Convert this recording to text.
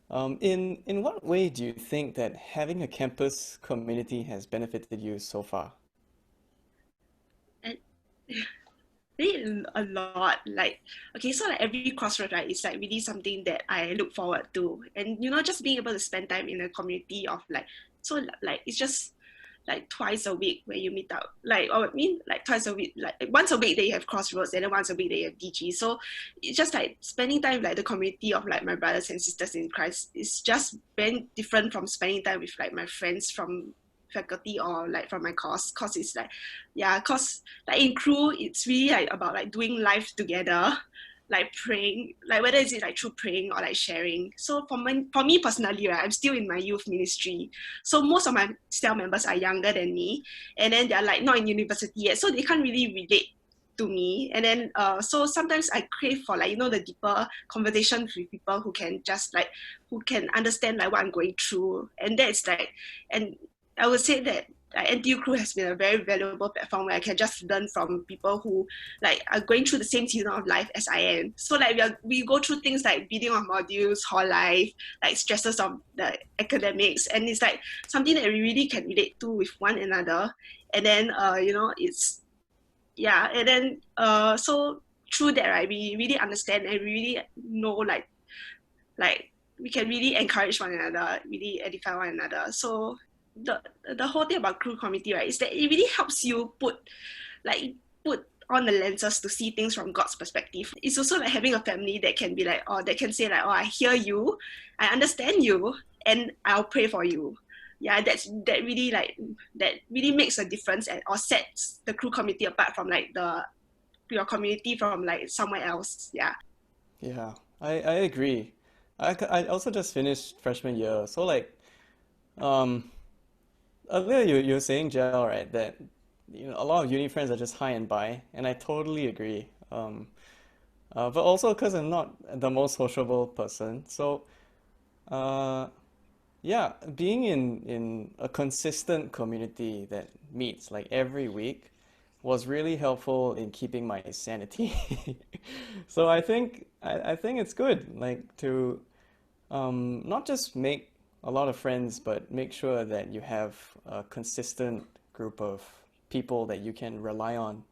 In what way do you think that having a campus community has benefited you so far? And really a lot. Like, okay, so like every crossroad, right, is like really something that I look forward to. And just being able to spend time in a community of like, so like it's just like twice a week where you meet up. Like, or I mean, like twice a week, like once a week they have crossroads, and then once a week they have DG. So it's just like spending time with like the community of like my brothers and sisters in Christ is just very different from spending time with like my friends from faculty or like from my course. Cause it's like, yeah, cause like in crew, it's really like about like doing life together, like praying, like whether it's like through praying or like sharing. So for me personally, right, I'm still in my youth ministry. So most of my cell members are younger than me, and then they're like not in university yet, so they can't really relate to me. And then so sometimes I crave for like the deeper conversations with people who can just like who can understand like what I'm going through. And that's like, and I would say that like NTU Crew has been a very valuable platform where I can just learn from people who like are going through the same season of life as I am. So like we go through things like bidding of modules, hall life, like stresses of the academics, and it's like something that we really can relate to with one another. And then it's yeah, and then so through that, right, we really understand and we really know like we can really encourage one another, really edify one another. So the the whole thing about crew committee, right, is that it really helps you like put on the lenses to see things from God's perspective. It's also like having a family that can be like, or that can say like, oh, I hear you, I understand you, and I'll pray for you. Yeah, that really like that really makes a difference and or sets the crew committee apart from like the your community from like somewhere else. Yeah. Yeah, I agree. I also just finished freshman year, so like um earlier you were saying, Jel, right, that a lot of uni friends are just high and by, and I totally agree. But also because I'm not the most sociable person, so uh yeah, being in a consistent community that meets like every week was really helpful in keeping my sanity. So I think it's good like to not just make a lot of friends, but make sure that you have a consistent group of people that you can rely on